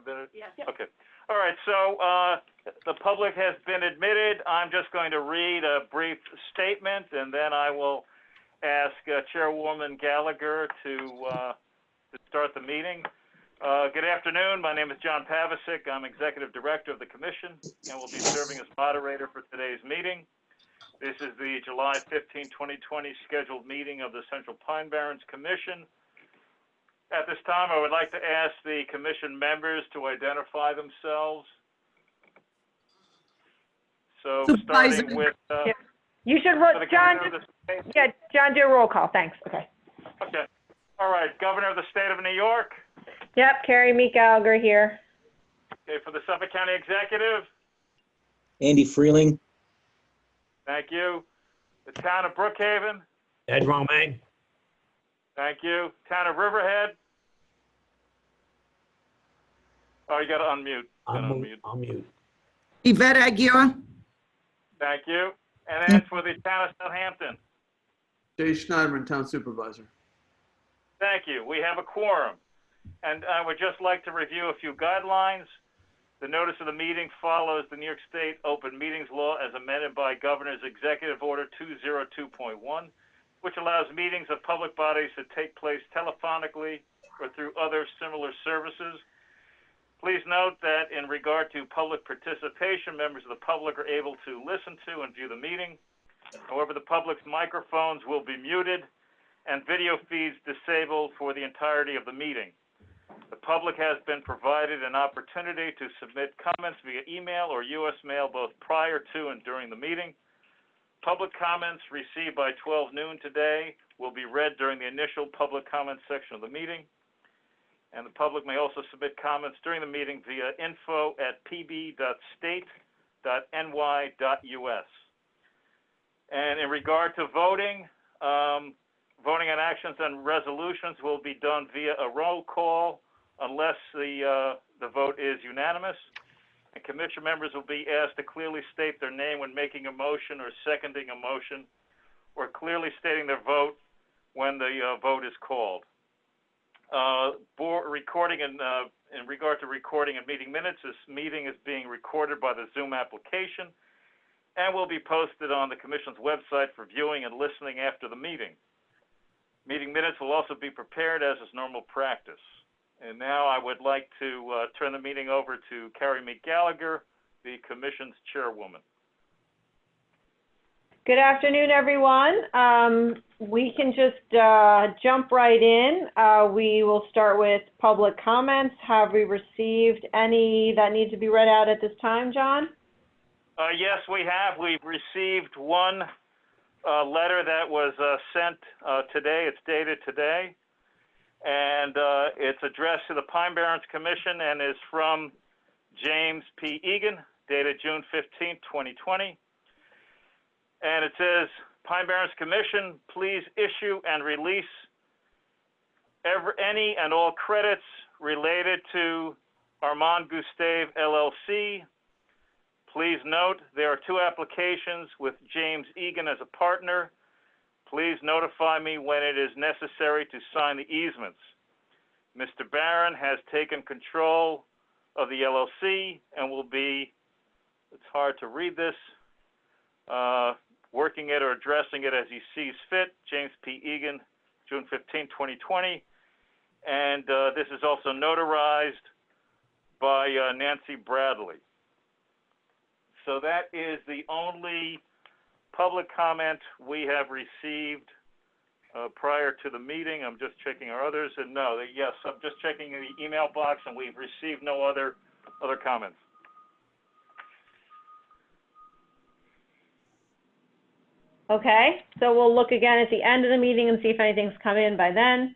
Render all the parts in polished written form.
been? Yes. Okay. All right, so the public has been admitted. I'm just going to read a brief statement, and then I will ask Chairwoman Gallagher to start the meeting. Good afternoon. My name is John Pavicic. I'm Executive Director of the Commission and will be serving as moderator for today's meeting. This is the July 15, 2020 scheduled meeting of the Central Pine Barrens Commission. At this time, I would like to ask the commission members to identify themselves. So starting with... you should, John, do a roll call. Thanks. Okay. Okay. All right. Governor of the State of New York. Yep. Carrie Meek Gallagher here. Okay. For the Suffolk County Executive. Andy Freeling. Thank you. The Town of Brookhaven. Ed Romaine. Thank you. Town of Riverhead. Oh, you got to unmute. I'll mute. Yvette Aguirre. Thank you. And then for the Town of Southampton. Jay Schneiderman, Town Supervisor. Thank you. We have a quorum. And I would just like to review a few guidelines. The notice of the meeting follows the New York State Open Meetings Law as amended by Governor's Executive Order 202.1, which allows meetings of public bodies to take place telephonically or through other similar services. Please note that in regard to public participation, members of the public are able to listen to and view the meeting. However, the public's microphones will be muted and video feeds disabled for the entirety of the meeting. The public has been provided an opportunity to submit comments via email or U.S. mail both prior to and during the meeting. Public comments received by 12 noon today will be read during the initial public comment section of the meeting. And the public may also submit comments during the meeting via info@pb.state.ny.us. And in regard to voting, voting on actions and resolutions will be done via a roll call unless the vote is unanimous. And commission members will be asked to clearly state their name when making a motion or seconding a motion, or clearly stating their vote when the vote is called. Recording in regard to recording and meeting minutes, this meeting is being recorded by the Zoom application and will be posted on the Commission's website for viewing and listening after the meeting. Meeting minutes will also be prepared as is normal practice. And now I would like to turn the meeting over to Carrie Meek Gallagher, the Commission's chairwoman. Good afternoon, everyone. We can just jump right in. We will start with public comments. Have we received any that need to be read out at this time, John? Yes, we have. We've received one letter that was sent today. It's dated today. And it's addressed to the Pine Barrens Commission and is from James P. Egan, dated June 15, 2020. And it says, Pine Barrens Commission, please issue and release any and all credits related to Armand Gustave LLC. Please note there are 2 applications with James Egan as a partner. Please notify me when it is necessary to sign the easements. Mr. Barron has taken control of the LLC and will be, it's hard to read this, working it or addressing it as he sees fit. James P. Egan, June 15, 2020. And this is also notarized by Nancy Bradley. So that is the only public comment we have received prior to the meeting. I'm just checking our others, and no, yes, I'm just checking the email box, and we've received no other comments. Okay, so we'll look again at the end of the meeting and see if anything's come in by then.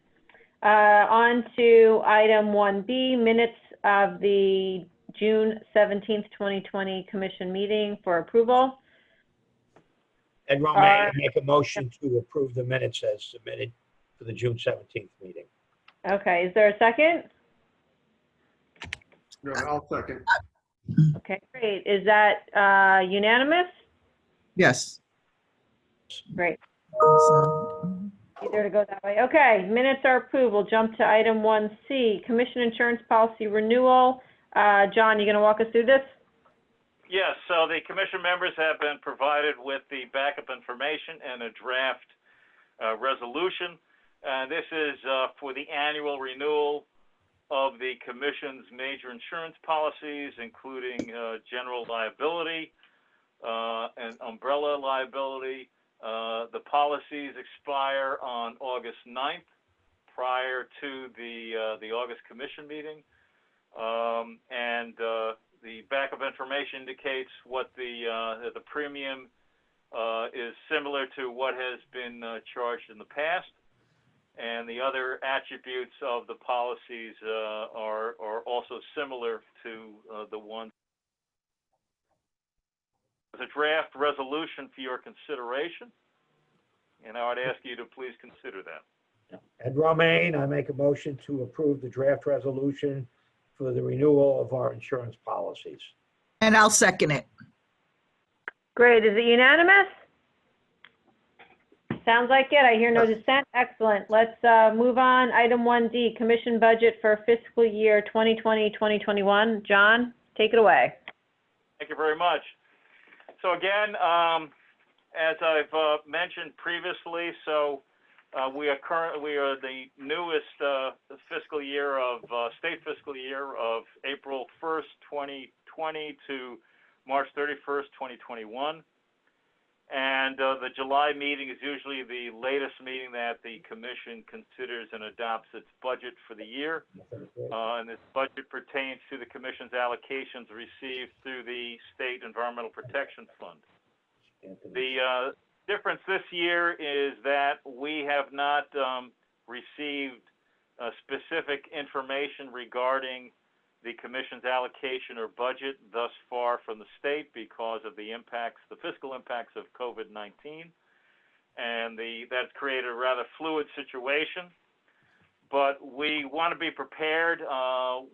On to item 1B, minutes of the June 17th, 2020 Commission meeting for approval. Ed Romaine, make a motion to approve the minutes as submitted for the June 17th meeting. Okay, is there a second? No, I'll second. Okay, great. Is that unanimous? Yes. Great. Easier to go that way. Okay, minutes are approved. We'll jump to item 1C, Commission Insurance Policy Renewal. John, you going to walk us through this? Yes, so the commission members have been provided with the backup information and a draft resolution. This is for the annual renewal of the commission's major insurance policies, including general liability and umbrella liability. The policies expire on August 9th, prior to the August commission meeting. The backup information indicates what the premium is similar to what has been charged in the past, and the other attributes of the policies are also similar to the ones. There's a draft resolution for your consideration, and I would ask you to please consider that. Ed Romaine, I make a motion to approve the draft resolution for the renewal of our insurance policies. And I'll second it. Great. Is it unanimous? Sounds like it. I hear no dissent. Excellent. Let's move on. Item 1D, commission budget for fiscal year 2020-2021. John, take it away. Thank you very much. So again, as I've mentioned previously, we are the newest fiscal year of state fiscal year of April 1st, 2020 to March 31st, 2021. And the July meeting is usually the latest meeting that the commission considers and adopts its budget for the year. And this budget pertains to the commission's allocations received through the State Environmental Protection Fund. The difference this year is that we have not received specific information regarding the commission's allocation or budget thus far from the state because of the impacts, the fiscal impacts of COVID-19, and that's created a rather fluid situation. But we want to be prepared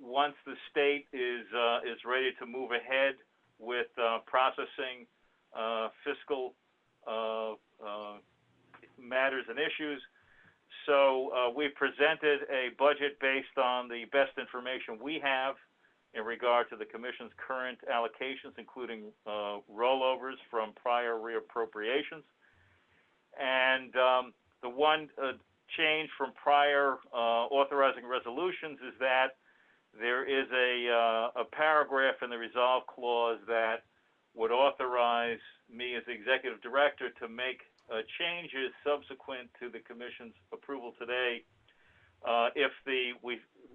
once the state is ready to move ahead with processing fiscal matters and issues. So we presented a budget based on the best information we have in regard to the commission's current allocations, including rollovers from prior reappropriations. And the one change from prior authorizing resolutions is that there is a paragraph in the resolve clause that would authorize me as the executive director to make changes subsequent to the commission's approval today if we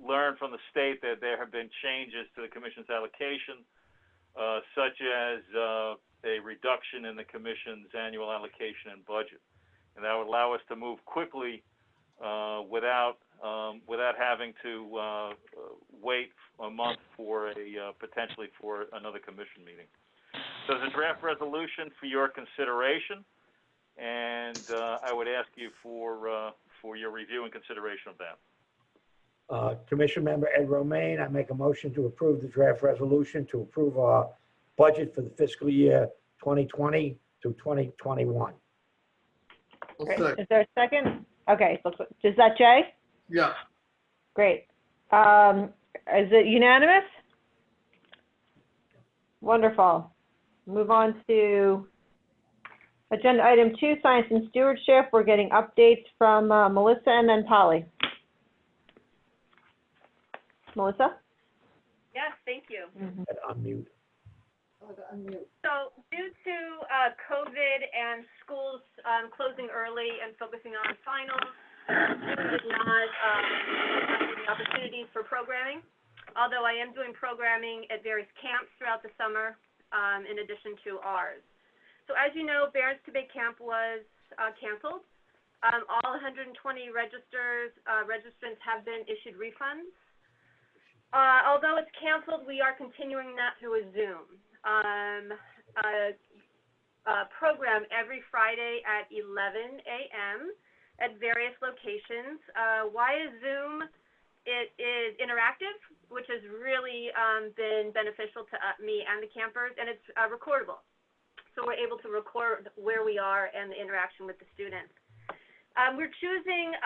learn from the state that there have been changes to the commission's allocation, such as a reduction in the commission's annual allocation and budget. And that would allow us to move quickly without having to wait a month for potentially for another commission meeting. So there's a draft resolution for your consideration, and I would ask you for your review and consideration of that. Commission member Ed Romaine, I make a motion to approve the draft resolution to approve our budget for the fiscal year 2020 to 2021. Great. second. Is there a second? Okay, so is that Jay? Yeah. Great. Is it unanimous? Wonderful. Move on to agenda item 2, science and stewardship. We're getting updates from Melissa and then Polly. Melissa? Yes, thank you. Unmute. So due to COVID and schools closing early and focusing on finals, students did not have any opportunities for programming, although I am doing programming at various camps throughout the summer in addition to ours. So as you know, Barrens to Big Camp was canceled. All 120 registrants have been issued refunds. Although it's canceled, we are continuing that through a Zoom program every Friday at 11 a.m. at various locations. Why is Zoom? It is interactive, which has really been beneficial to me and the campers, and it's recordable. So we're able to record where we are and the interaction with the students. We're choosing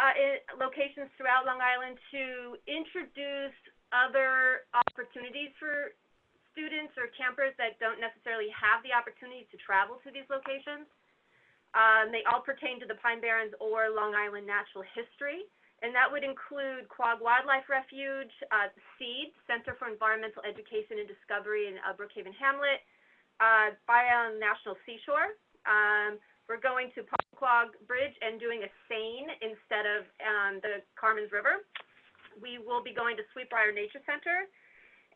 locations throughout Long Island to introduce other opportunities for students or campers that don't necessarily have the opportunity to travel to these locations. They all pertain to the Pine Barrens or Long Island Natural History, and that would include Quogue Wildlife Refuge, SEED, Center for Environmental Education and Discovery in Brookhaven Hamlet, Bayonne National Seashore. We're going to Quogue Bridge and doing a seine instead of the Carmen's River. We will be going to Sweetbriar Nature Center,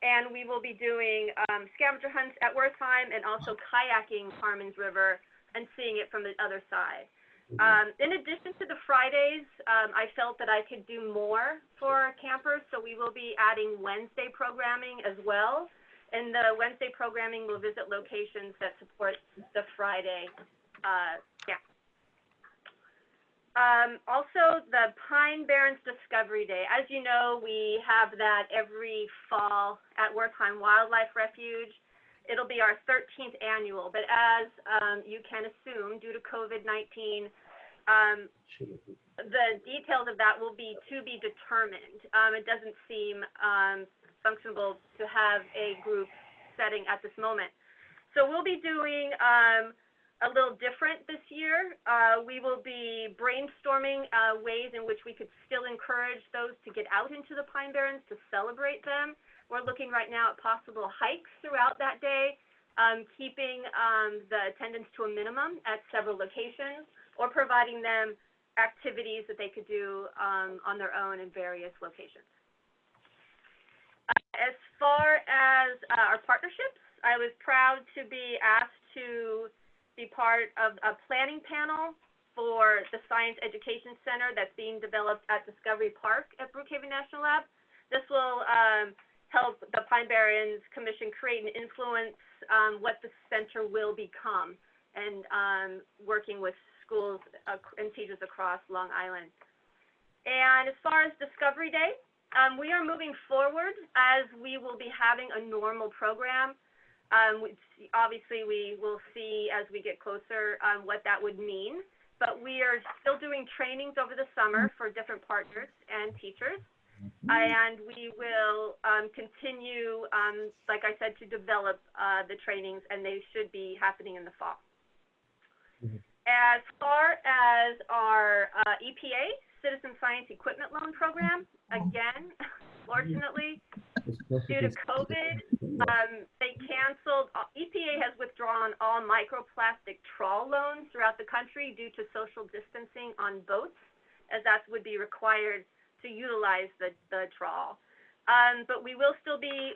and we will be doing scavenger hunts at Wertheim and also kayaking Carmen's River and seeing it from the other side. In addition to the Fridays, I felt that I could do more for campers, so we will be adding Wednesday programming as well. And the Wednesday programming will visit locations that support the Friday. Also, the Pine Barrens Discovery Day. As you know, we have that every fall at Wertheim Wildlife Refuge. It'll be our 13th annual, but as you can assume, due to COVID-19, the details of that will be to be determined. It doesn't seem functional to have a group setting at this moment. So we'll be doing a little different this year. We will be brainstorming ways in which we could still encourage those to get out into the Pine Barrens to celebrate them. We're looking right now at possible hikes throughout that day, keeping the attendance to a minimum at several locations, or providing them activities that they could do on their own in various locations. As far as our partnerships, I was proud to be asked to be part of a planning panel for the Science Education Center that's being developed at Discovery Park at Brookhaven National Lab. This will help the Pine Barrens Commission create and influence what the center will become, and working with schools and teachers across Long Island. And as far as Discovery Day, we are moving forward as we will be having a normal program. Obviously, we will see as we get closer what that would mean, but we are still doing trainings over the summer for different partners and teachers, and we will continue, like I said, to develop the trainings, and they should be happening in the fall. As far as our EPA, Citizen Science Equipment Loan Program, again, fortunately, due to COVID, they canceled. EPA has withdrawn all microplastic trawl loans throughout the country due to social distancing on boats, as that would be required to utilize the trawl. But we will still be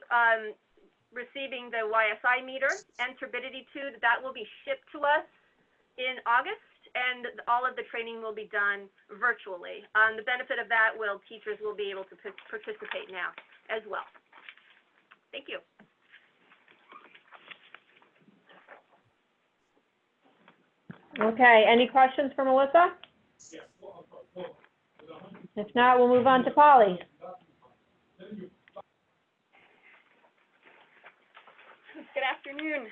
receiving the YSI meter and turbidity tube. That will be shipped to us in August, and all of the training will be done virtually. The benefit of that teachers will be able to participate now as well. Thank you. Okay, any questions for Melissa? If not, we'll move on to Polly. Good afternoon.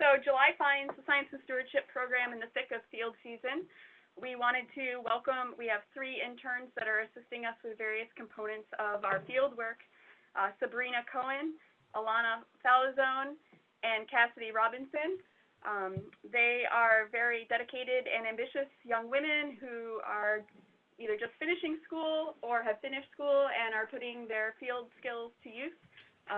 So July finds the Science and Stewardship program in the thick of field season. We wanted to welcome, we have 3 interns that are assisting us with various components of our field work. Sabrina Cohen, Alana Falazone, and Cassidy Robinson. They are very dedicated and ambitious young women who are either just finishing school or have finished school and are putting their field skills to use,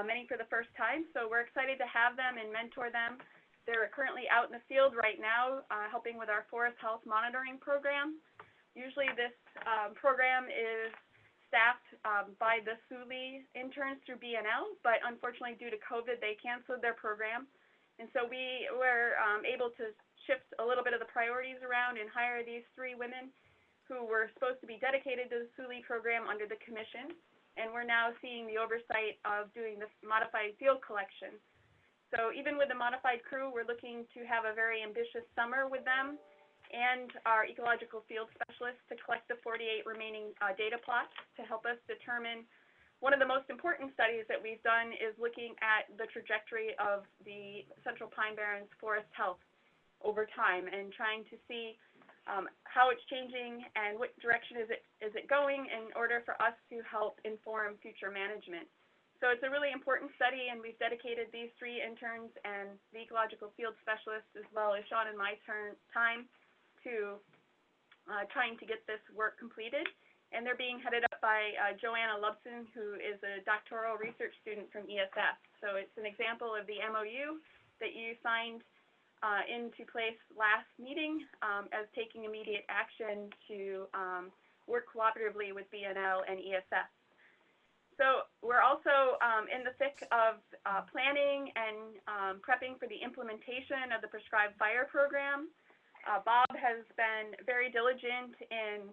many for the first time. So we're excited to have them and mentor them. They're currently out in the field right now helping with our forest health monitoring program. Usually this program is staffed by the SULI interns through BNL, but unfortunately due to COVID, they canceled their program. And so we were able to shift a little bit of the priorities around and hire these 3 women who were supposed to be dedicated to the SULI program under the commission. And we're now seeing the oversight of doing this modified field collection. So even with the modified crew, we're looking to have a very ambitious summer with them and our ecological field specialists to collect the 48 remaining data plots to help us determine. One of the most important studies that we've done is looking at the trajectory of the Central Pine Barrens forest health over time and trying to see how it's changing and what direction is it going in order for us to help inform future management. So it's a really important study, and we've dedicated these 3 interns and the ecological field specialists, as well as Sean and my time to trying to get this work completed. And they're being headed up by Joanna Lubson, who is a doctoral research student from ESF. So it's an example of the MOU that you signed into place last meeting as taking immediate action to work cooperatively with BNL and ESF. So we're also in the thick of planning and prepping for the implementation of the prescribed fire program. Bob has been very diligent in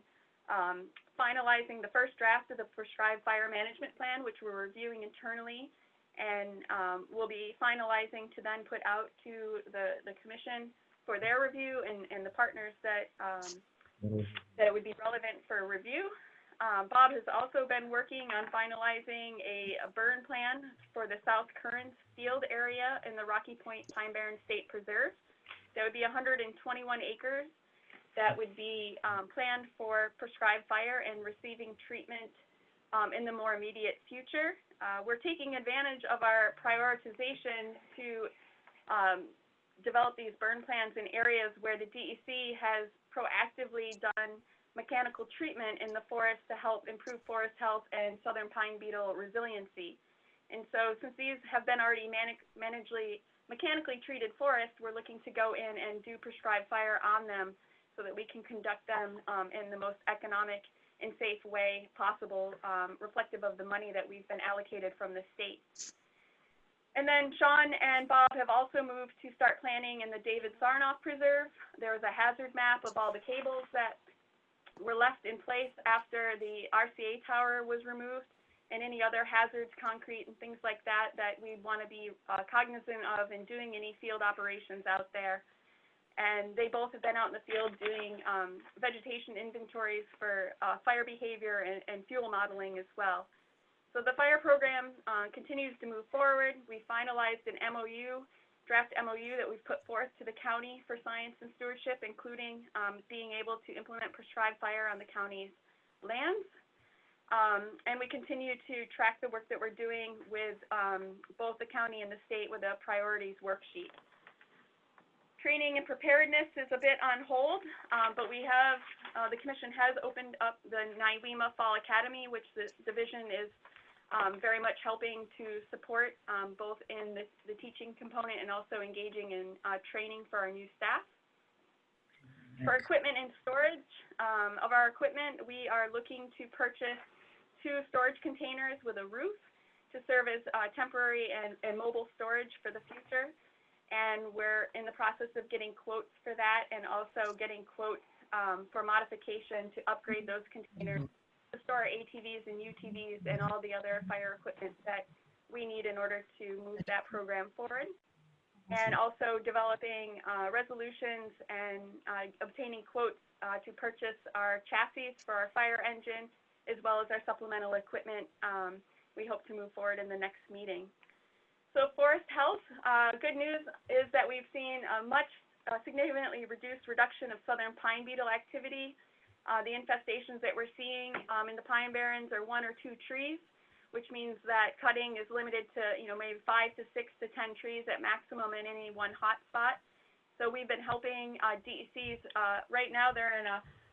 finalizing the first draft of the prescribed fire management plan, which we're reviewing internally, and we'll be finalizing to then put out to the commission for their review and the partners that it would be relevant for review. Bob has also been working on finalizing a burn plan for the South Currents Field area in the Rocky Point Pine Barrens State Preserve. That would be 121 acres that would be planned for prescribed fire and receiving treatment in the more immediate future. We're taking advantage of our prioritization to develop these burn plans in areas where the DEC has proactively done mechanical treatment in the forest to help improve forest health and southern pine beetle resiliency. And so since these have been already mechanically treated forests, we're looking to go in and do prescribed fire on them so that we can conduct them in the most economic and safe way possible, reflective of the money that we've been allocated from the state. And then Sean and Bob have also moved to start planning in the David Sarnoff Preserve. There was a hazard map of all the cables that were left in place after the RCA tower was removed, and any other hazards, concrete and things like that, that we'd want to be cognizant of in doing any field operations out there. And they both have been out in the field doing vegetation inventories for fire behavior and fuel modeling as well. So the fire program continues to move forward. We finalized an draft MOU that we've put forth to the county for science and stewardship, including being able to implement prescribed fire on the county's lands. And we continue to track the work that we're doing with both the county and the state with a priorities worksheet. Training and preparedness is a bit on hold, but we have, the commission has opened up the NIWEMA Fall Academy, which the division is very much helping to support both in the teaching component and also engaging in training for our new staff. For equipment and storage of our equipment, we are looking to purchase 2 storage containers with a roof to serve as temporary and mobile storage for the future. And we're in the process of getting quotes for that and also getting quotes for modification to upgrade those containers to store ATVs and UTVs and all the other fire equipment that we need in order to move that program forward. And also developing resolutions and obtaining quotes to purchase our chassis for our fire engine, as well as our supplemental equipment we hope to move forward in the next meeting. So forest health, good news is that we've seen a significantly reduced reduction of southern pine beetle activity. The infestations that we're seeing in the Pine Barrens are 1 or 2 trees, which means that cutting is limited to maybe 5 to 6 to 10 trees at maximum in any one hot spot. So we've been helping DECs. Right now they're in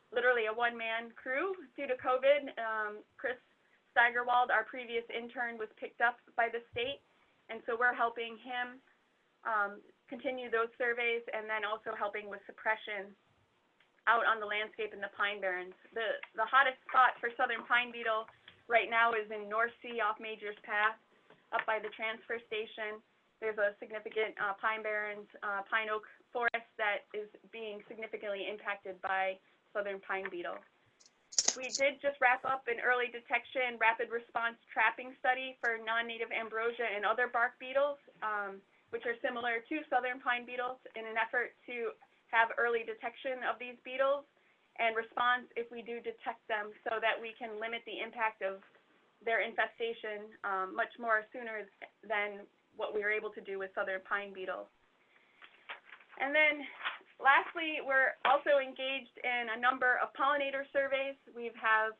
literally a one-man crew due to COVID. Chris Steigerwald, our previous intern, was picked up by the state, and so we're helping him continue those surveys and then also helping with suppression out on the landscape in the Pine Barrens. The hottest spot for southern pine beetle right now is in North Sea off Majors Path, up by the transfer station. There's a significant Pine Barrens pine oak forest that is being significantly impacted by southern pine beetle. We did just wrap up an early detection rapid response trapping study for non-native ambrosia and other bark beetles, which are similar to southern pine beetles, in an effort to have early detection of these beetles and response if we do detect them, so that we can limit the impact of their infestation much more sooner than what we were able to do with southern pine beetle. And then Lastly, we're also engaged in a number of pollinator surveys. We have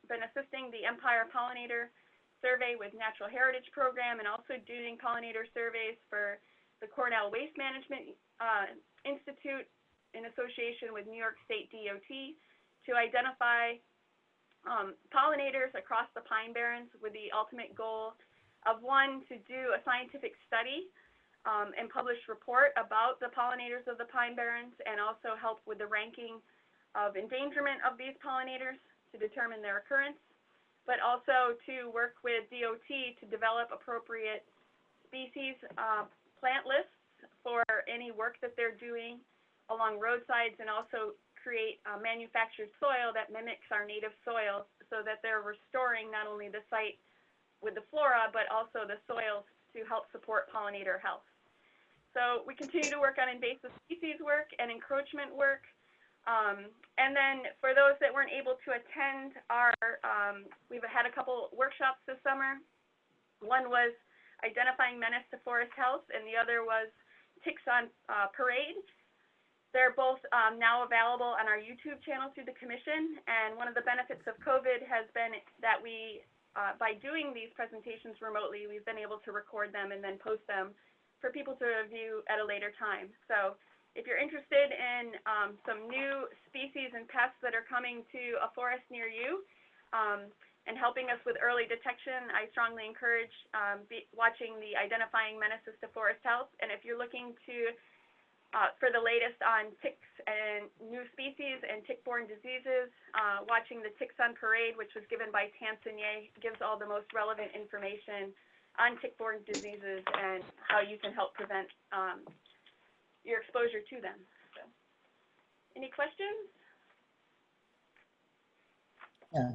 been assisting the Empire Pollinator Survey with Natural Heritage Program and also doing pollinator surveys for the Cornell Waste Management Institute in association with New York State DOT to identify pollinators across the Pine Barrens with the ultimate goal of, one, to do a scientific study and publish report about the pollinators of the Pine Barrens, and also help with the ranking of endangerment of these pollinators to determine their occurrence, but also to work with DOT to develop appropriate species plant lists for any work that they're doing along roadsides, and also create manufactured soil that mimics our native soil, so that they're restoring not only the site with the flora, but also the soils to help support pollinator health. So we continue to work on invasive species work and encroachment work. And then for those that weren't able to attend we've had a couple workshops this summer. One was identifying menace to forest health, and the other was ticks on parade. They're both now available on our YouTube channel through the commission, and one of the benefits of COVID has been that we, by doing these presentations remotely, we've been able to record them and then post them for people to review at a later time. So if you're interested in some new species and pests that are coming to a forest near you and helping us with early detection, I strongly encourage watching the Identifying Menaces to Forest Health. And if you're looking to for the latest on ticks and new species and tick-borne diseases, watching the Ticks on Parade, which was given by Tansinier, gives all the most relevant information on tick-borne diseases and how you can help prevent your exposure to them. So, any questions? Yeah.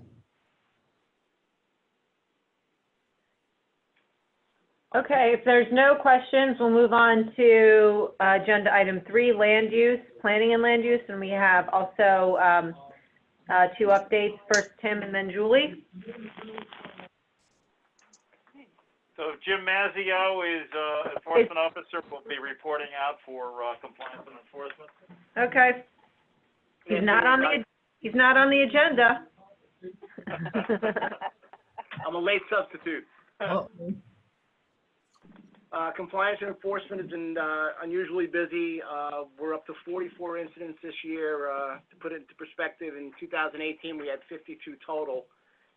Okay, if there's no questions, we'll move on to agenda item 3, land use, planning and land use, and we have also 2 updates, first Tim and then Julie. So Jim Mazzio is enforcement officer, will be reporting out for compliance and enforcement. Okay. He's not on the agenda. I'm a late substitute. Uh-oh. Compliance and enforcement has been unusually busy. We're up to 44 incidents this year. To put it into perspective, in 2018 we had 52 total,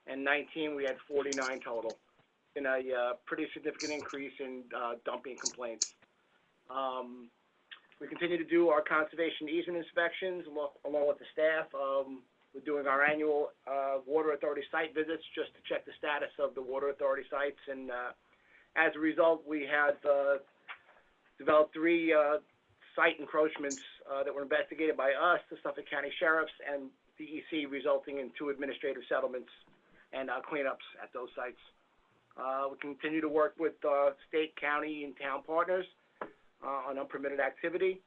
and 19 we had 49 total. Been a pretty significant increase in dumping complaints. We continue to do our conservation easement inspections along with the staff. We're doing our annual water authority site visits just to check the status of the water authority sites, and as a result, we have developed 3 site encroachments that were investigated by us, the Suffolk County Sheriffs, and DEC, resulting in 2 administrative settlements and cleanups at those sites. We continue to work with state, county, and town partners on unpermitted activity.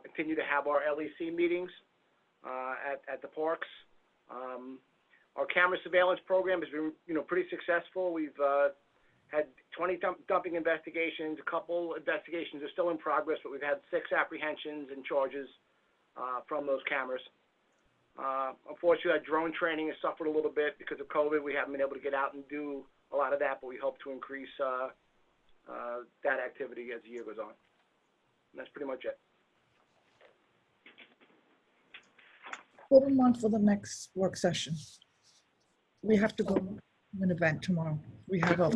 Continue to have our LEC meetings at the parks. Our camera surveillance program has been, pretty successful. We've had 20 dumping investigations. A couple investigations are still in progress, but we've had 6 apprehensions and charges from those cameras. Unfortunately, our drone training has suffered a little bit because of COVID. We haven't been able to get out and do a lot of that, but we hope to increase that activity as the year goes on. And that's pretty much it. Put them on for the next work session. We have to go to an event tomorrow. We have a...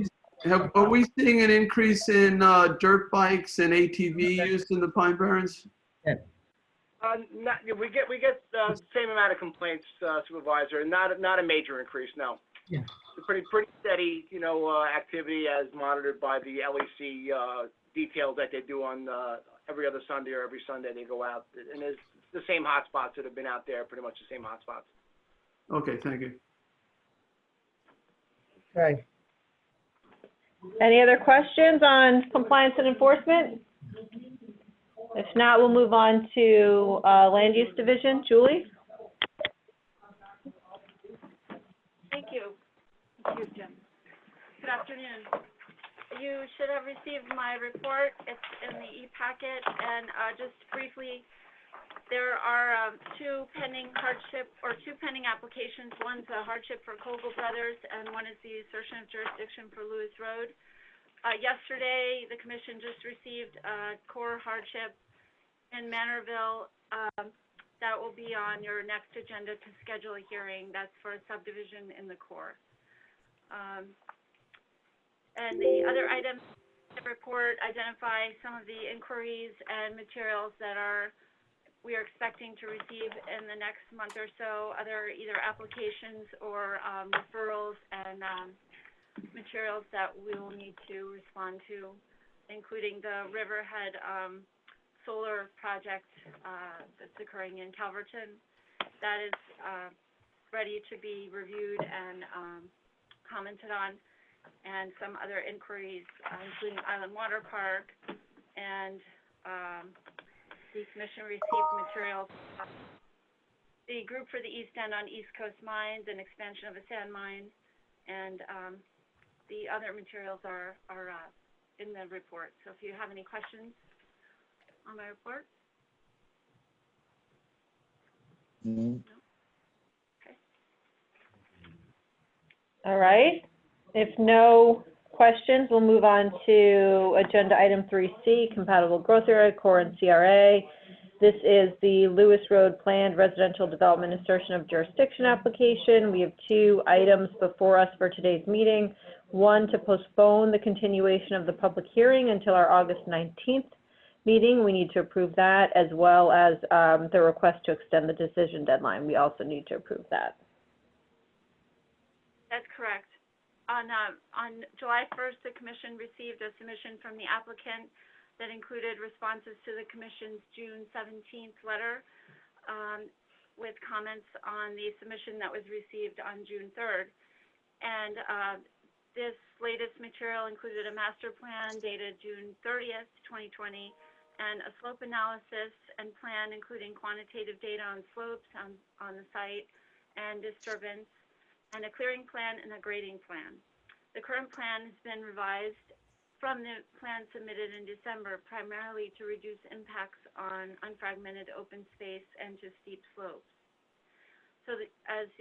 Are we seeing an increase in dirt bikes and ATV use in the Pine Barrens? Yeah. We get the same amount of complaints, Supervisor, not a major increase, no. Yeah. It's pretty steady, activity as monitored by the LEC details that they do on every other Sunday or every Sunday they go out. And it's the same hotspots that have been out there, pretty much the same hotspots. Okay, thank you. Okay. Any other questions on compliance and enforcement? If not, we'll move on to land use division. Julie? Thank you. Thank you, Jim. Good afternoon. You should have received my report. It's in the e-packet, and just briefly, There are two pending applications. One's a hardship for Kogel Brothers, and one is the assertion of jurisdiction for Lewis Road. Yesterday, the commission just received a core hardship in Manorville. That will be on your next agenda to schedule a hearing. That's for a subdivision in the core. And the other items in the report identify some of the inquiries and materials that we are expecting to receive in the next month or so, either applications or referrals and materials that we will need to respond to, including the Riverhead solar project that's occurring in Calverton. That is ready to be reviewed and commented on, and some other inquiries, including Island Water Park, and the commission received materials. The group for the East End on East Coast Mines, an expansion of a sand mine, and the other materials are in the report. So if you have any questions on my report. Mhm. No? Okay. All right. If no questions, we'll move on to agenda item 3C, compatible growth area, core and CRA. This is the Lewis Road Planned Residential Development Assertion of Jurisdiction application. We have two items before us for today's meeting. One, to postpone the continuation of the public hearing until our August 19th meeting. We need to approve that, as well as the request to extend the decision deadline. We also need to approve that. That's correct. On July 1st, the commission received a submission from the applicant that included responses to the commission's June 17th letter with comments on the submission that was received on June 3rd. And this latest material included a master plan dated June 30th, 2020, and a slope analysis and plan including quantitative data on slopes on the site and disturbance, and a clearing plan and a grading plan. The current plan has been revised from the plan submitted in December, primarily to reduce impacts on unfragmented open space and to steep slopes. So as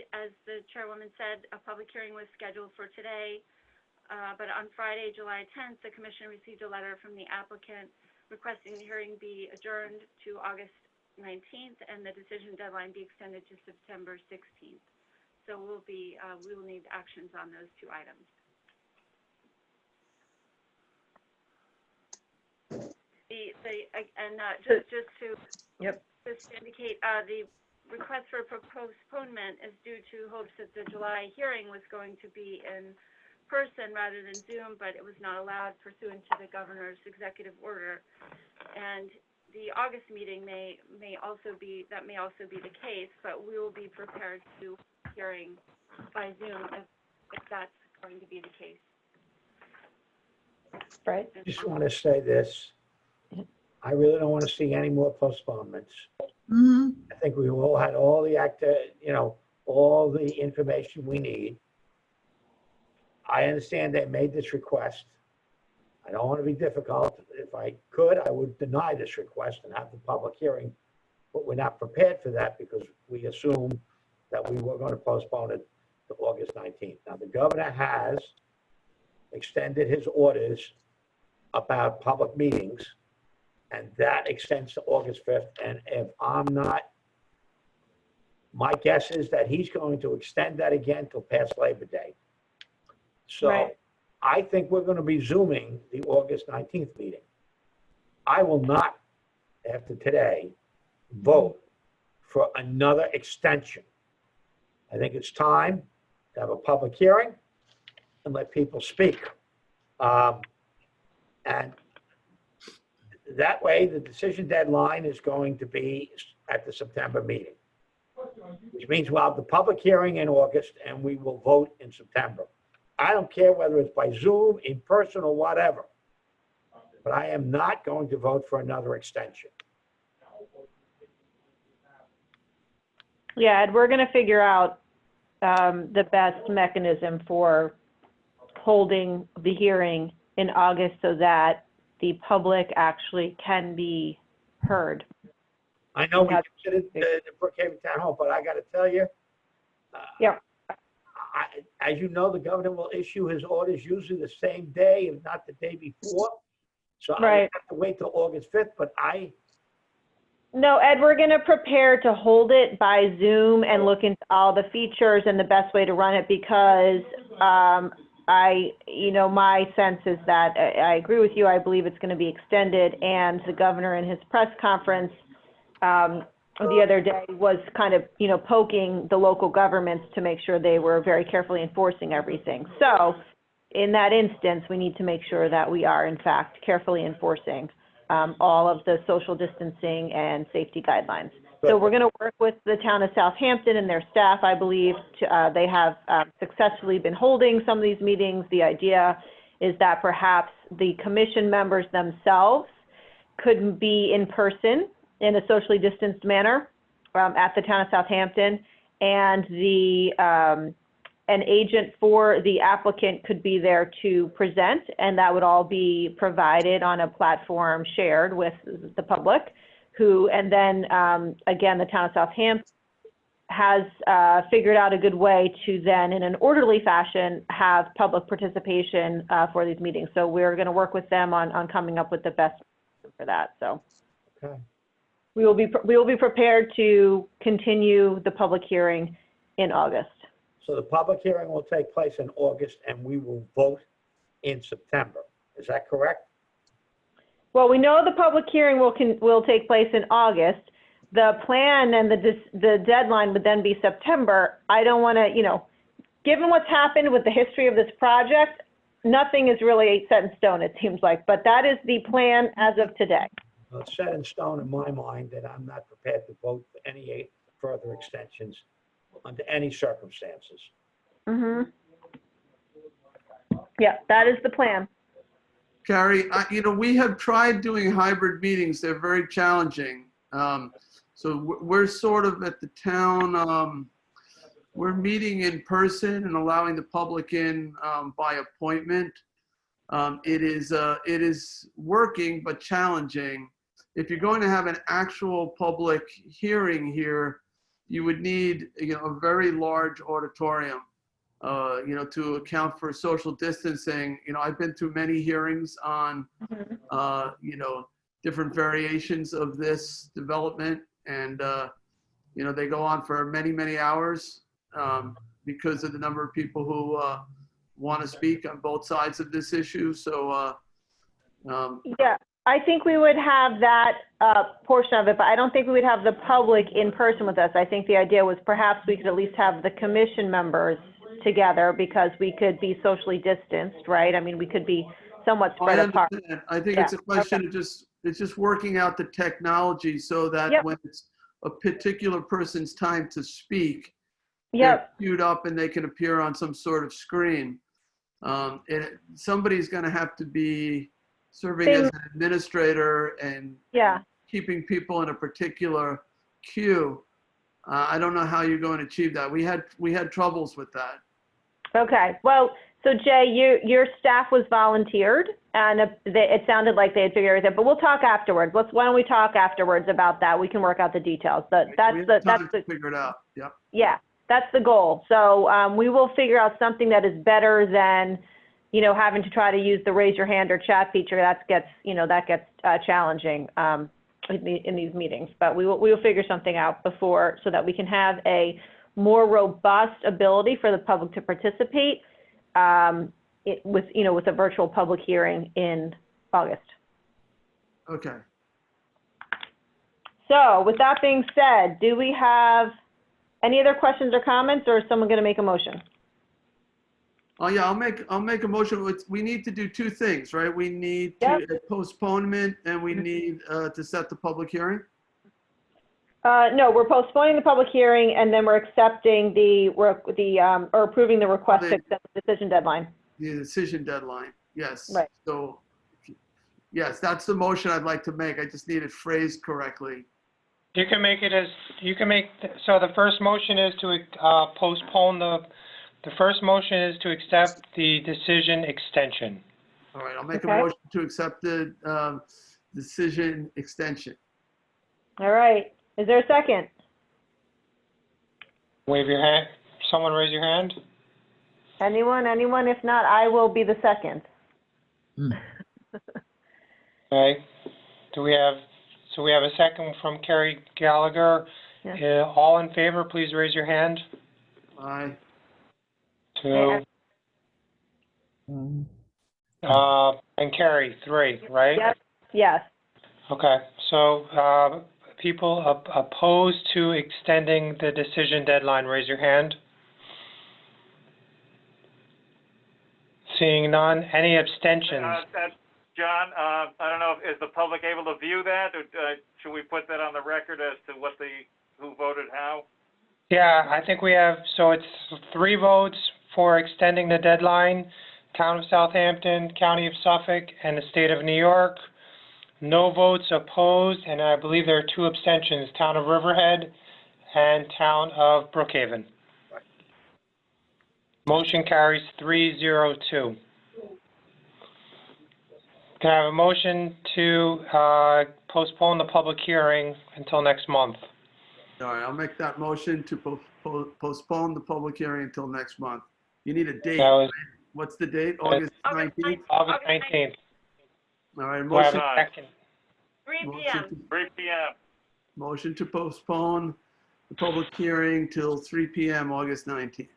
the chairwoman said, a public hearing was scheduled for today, but on Friday, July 10th, the commission received a letter from the applicant requesting the hearing be adjourned to August 19th and the decision deadline be extended to September 16th. So we will need actions on those two items. Just to indicate, the request for postponement is due to hopes that the July hearing was going to be in person rather than Zoom, but it was not allowed pursuant to the governor's executive order. And the August meeting may also be the case, but we will be prepared to hearing by Zoom if that's going to be the case. Right. I just want to say this. I really don't want to see any more postponements. Mhm. I think we all had all the all the information we need. I understand they made this request. I don't want to be difficult. If I could, I would deny this request and have the public hearing, but we're not prepared for that because we assumed that we were going to postpone it to August 19th. Now, the governor has extended his orders about public meetings, and that extends to August 5th. And if I'm not, my guess is that he's going to extend that again till past Labor Day. So Right. I think we're going to be Zooming the August 19th meeting. I will not, after today, vote for another extension. I think it's time to have a public hearing and let people speak. And that way, the decision deadline is going to be at the September meeting, which means we'll have the public hearing in August and we will vote in September. I don't care whether it's by Zoom, in person, or whatever, but I am not going to vote for another extension. Yeah, Ed, we're going to figure out the best mechanism for holding the hearing in August so that the public actually can be heard. I know we Had- considered the Brookhaven Town Hall, but I gotta tell you. Yeah. As you know, the governor will issue his orders usually the same day, if not the day before. So I Right. have to wait till August 5th, but No, Ed, we're going to prepare to hold it by Zoom and look into all the features and the best way to run it because my sense is that I agree with you. I believe it's going to be extended, and the governor in his press conference the other day was kind of, poking the local governments to make sure they were very carefully enforcing everything. So in that instance, we need to make sure that we are, in fact, carefully enforcing all of the social distancing and safety guidelines. So we're going to work with the town of Southampton and their staff, I believe. They have successfully been holding some of these meetings. The idea is that perhaps the commission members themselves could be in person in a socially distanced manner at the town of Southampton, and an agent for the applicant could be there to present, and that would all be provided on a platform shared with the public, and then again, the town of Southampton has figured out a good way to then, in an orderly fashion, have public participation for these meetings. So we're going to work with them on coming up with the best for that. So Okay. we will be prepared to continue the public hearing in August. So the public hearing will take place in August and we will vote in September. Is that correct? Well, we know the public hearing will take place in August. The plan and the deadline would then be September. I don't want to, given what's happened with the history of this project, nothing is really set in stone, it seems like. But that is the plan as of today. Well, it's set in stone in my mind that I'm not prepared to vote for any further extensions under any circumstances. Mm-hmm. Yeah, that is the plan. Carrie, we have tried doing hybrid meetings. They're very challenging. So we're sort of at the town, we're meeting in person and allowing the public in by appointment. It is working, but challenging. If you're going to have an actual public hearing here, you would need, a very large auditorium, to account for social distancing. I've been through many hearings on, different variations of this development, and, they go on for many, many hours because of the number of people who want to speak on both sides of this issue. So, Yeah, I think we would have that portion of it, but I don't think we would have the public in person with us. I think the idea was perhaps we could at least have the commission members together because we could be socially distanced, right? I mean, we could be somewhat spread apart. I think it's a question of just working out the technology so that when it's a particular person's time to speak, they're queued up and they can appear on some sort of screen. Somebody's going to have to be serving as an administrator and keeping people in a particular queue. I don't know how you're going to achieve that. We had troubles with that. Okay. Well, so Jay, your staff was volunteered, and it sounded like they had figured everything. But we'll talk afterwards. Why don't we talk afterwards about that? We can work out the details. That's the figure it out. Yep. Yeah, that's the goal. So we will figure out something that is better than, having to try to use the raise your hand or chat feature. That gets challenging in these meetings. But we will figure something out before so that we can have a more robust ability for the public to participate with a virtual public hearing in August. Okay. So with that being said, do we have any other questions or comments, or is someone going to make a motion? Oh yeah, I'll make a motion. We need to do two things, right? We need to postponement, and we need to set the public hearing. No, we're postponing the public hearing, and then we're accepting or approving the request to accept the decision deadline. The decision deadline, yes. Right. So, yes, that's the motion I'd like to make. I just need it phrased correctly. You can make it so the first motion is to postpone the first motion is to accept the decision extension. All right, I'll make a motion to accept the decision extension. All right. Is there a second? Wave your hand. Someone raise your hand. Anyone? If not, I will be the second. Okay. So we have a second from Carrie Gallagher. Yeah. All in favor, please raise your hand. Aye. 2. And Carrie, 3, right? Yes. Yes. Okay. So people opposed to extending the decision deadline, raise your hand. Seeing none. Any abstentions? John, I don't know, is the public able to view that? Or, should we put that on the record as to who voted how? Yeah, I think we have, so it's 3 votes for extending the deadline, Town of Southampton, County of Suffolk, and the State of New York. No votes opposed, and I believe there are 2 abstentions, Town of Riverhead and Town of Brookhaven. Motion carries 302. Can I have a motion to postpone the public hearing until next month? All right, I'll make that motion to postpone the public hearing until next month. You need a date, right? What's the date? August 19th? August 19th. All right, Do I have motion, a second? 3 motion p.m. to- 3 p.m. motion to postpone the public hearing till 3 p.m. August 19th.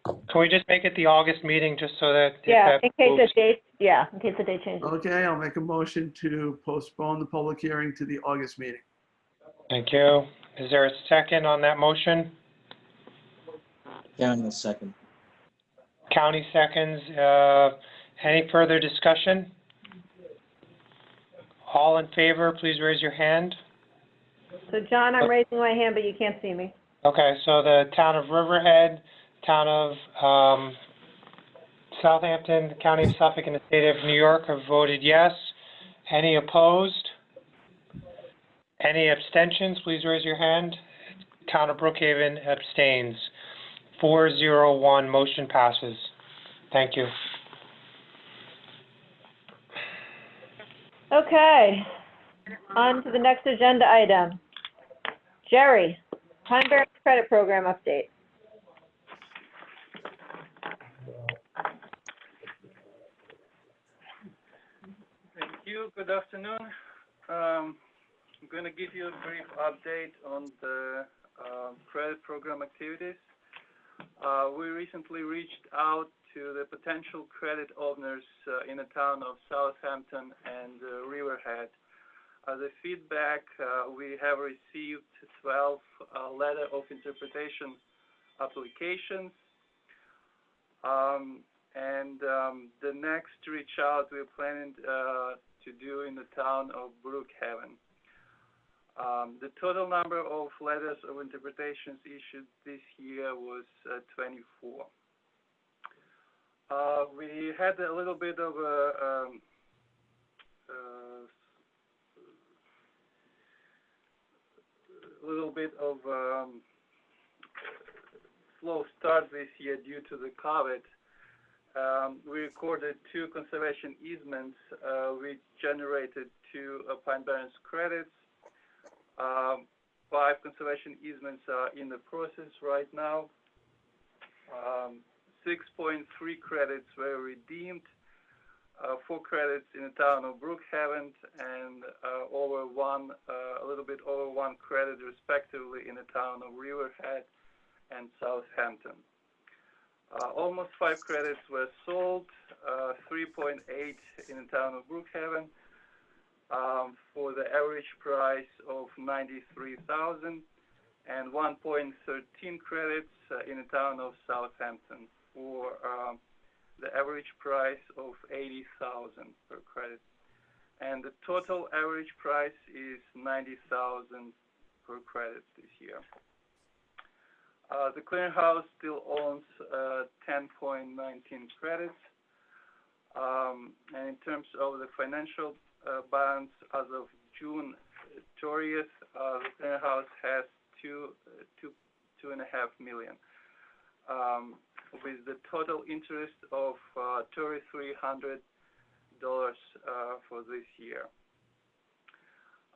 Can we just make it the August meeting just so that? Yeah, if that in case the moves- date, yeah, in case the date changes. Okay, I'll make a motion to postpone the public hearing to the August meeting. Thank you. Is there a second on that motion? County will second. County seconds. Any further discussion? All in favor, please raise your hand. So John, I'm raising my hand, but you can't see me. Okay, so the Town of Riverhead, Town of Southampton, the County of Suffolk, and the State of New York have voted yes. Any opposed? Any abstentions? Please raise your hand. Town of Brookhaven abstains. 401, motion passes. Thank you. Okay, on to the next agenda item. Jerry, Pine Barrens Credit Program update. Thank you. Good afternoon. I'm going to give you a brief update on the credit program activities. We recently reached out to the potential credit owners in the town of Southampton and Riverhead. The feedback, we have received 12 letter of interpretation applications. The next reach out we're planning to do in the town of Brookhaven. The total number of letters of interpretations issued this year was 24. We had a little bit of a slow start this year due to the COVID. We recorded 2 conservation easements, which generated 2 Pine Barrens credits. 5 conservation easements are in the process right now. 6.3 credits were redeemed, 4 credits in the town of Brookhaven, and a little bit over 1 credit respectively in the town of Riverhead and Southampton. Almost 5 credits were sold, 3.8 in the town of Brookhaven, for the average price of $93,000, and 1.13 credits in the town of Southampton for the average price of $80,000 per credit. And the total average price is $90,000 per credit this year. The clearinghouse still owns 10.19 credits. And in terms of the financial balance, as of June 30th, the clearinghouse has $2.5 million, with the total interest of $3,300 for this year.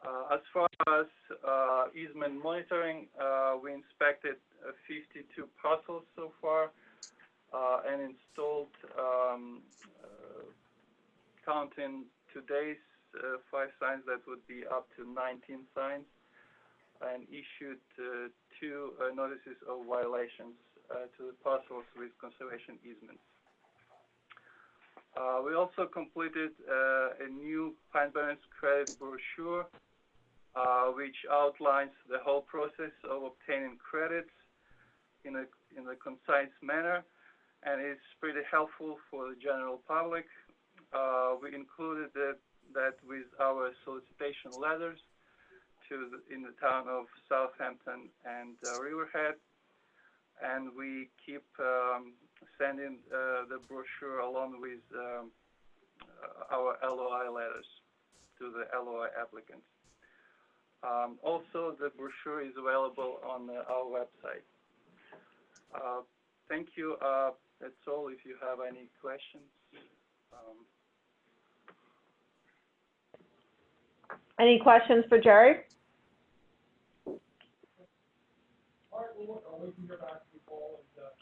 As far as easement monitoring, we inspected 52 parcels so far and installed, counting today's 5 signs, that would be up to 19 signs, and issued 2 notices of violations to the parcels with conservation easements. We also completed a new Barrens credit brochure, which outlines the whole process of obtaining credits in a concise manner, and it's pretty helpful for the general public. We included that with our solicitation letters in the town of Southampton and Riverhead, and we keep sending the brochure along with our LOI letters to the LOI applicants. Also, the brochure is available on our website. Thank you. That's all. If you have any questions. Any questions for Jerry?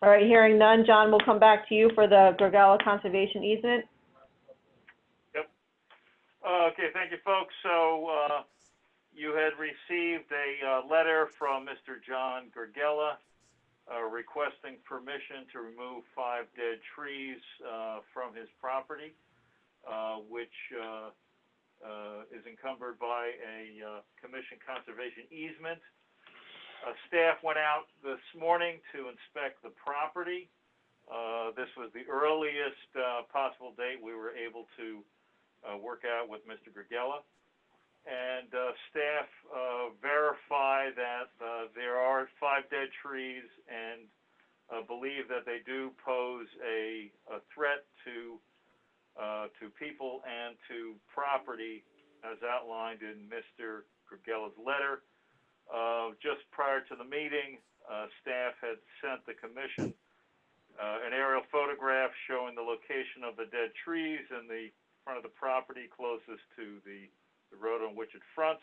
All right, hearing none, John, we'll come back to you for the Regalo conservation easement. Yep. Okay, thank you, folks. So you had received a letter from Mr. John Regalo requesting permission to remove 5 dead trees from his property, which is encumbered by a commission conservation easement. Staff went out this morning to inspect the property. This was the earliest possible date we were able to work out with Mr. Regalo. And staff verify that there are 5 dead trees and believe that they do pose a threat to people and to property as outlined in Mr. Regalo's letter. Just prior to the meeting, staff had sent the commission an aerial photograph showing the location of the dead trees in the front of the property closest to the road on which it fronts,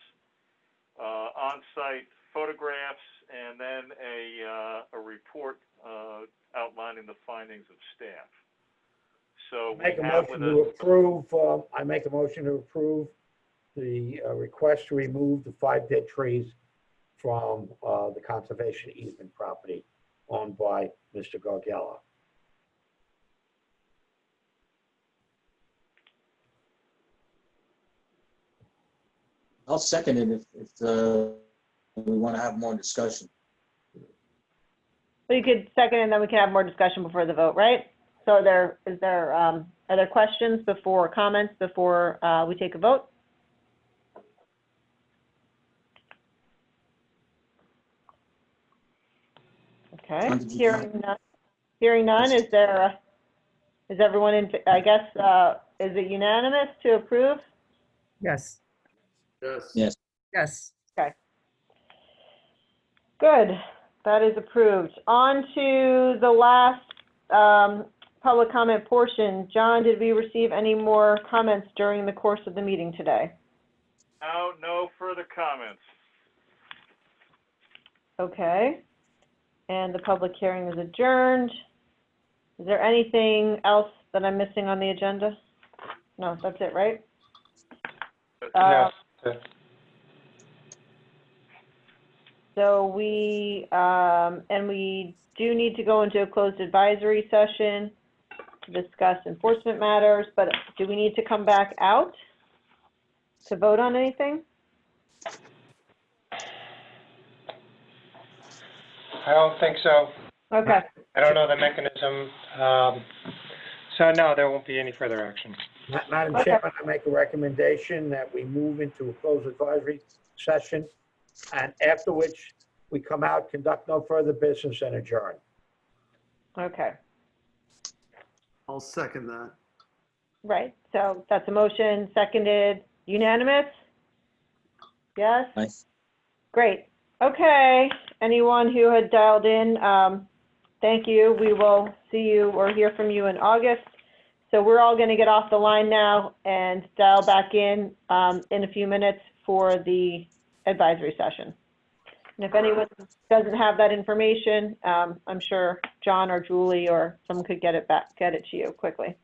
on-site photographs, and then a report outlining the findings of staff. So I make a motion to approve the request to remove the 5 dead trees from the conservation easement property owned by Mr. Regalo. I'll second it if we want to have more discussion. Well, you could second and then we can have more discussion before the vote, right? So are there questions before, comments before we take a vote? Okay, hearing none, is everyone in, I guess, is it unanimous to approve? Yes, Yes. Yes. yes. Okay. Good, that is approved. On to the last public comment portion. John, did we receive any more comments during the course of the meeting today? No further comments. Okay. And the public hearing is adjourned. Is there anything else that I'm missing on the agenda? No, that's it, right? Yes. So we do need to go into a closed advisory session to discuss enforcement matters, but do we need to come back out to vote on anything? I don't think so. Okay. I don't know the mechanism. So no, there won't be any further action. Madam Chairman, I make a recommendation that we move into a closed advisory session, and after which we come out, conduct no further business, and adjourn. Okay. I'll second that. Right. So that's a motion, seconded, unanimous? Yes? Nice. Great. Okay. Anyone who had dialed in, thank you. We will see you or hear from you in August. So we're all going to get off the line now and dial back in a few minutes for the advisory session. And if anyone doesn't have that information, I'm sure John or Julie or someone could get it to you quickly.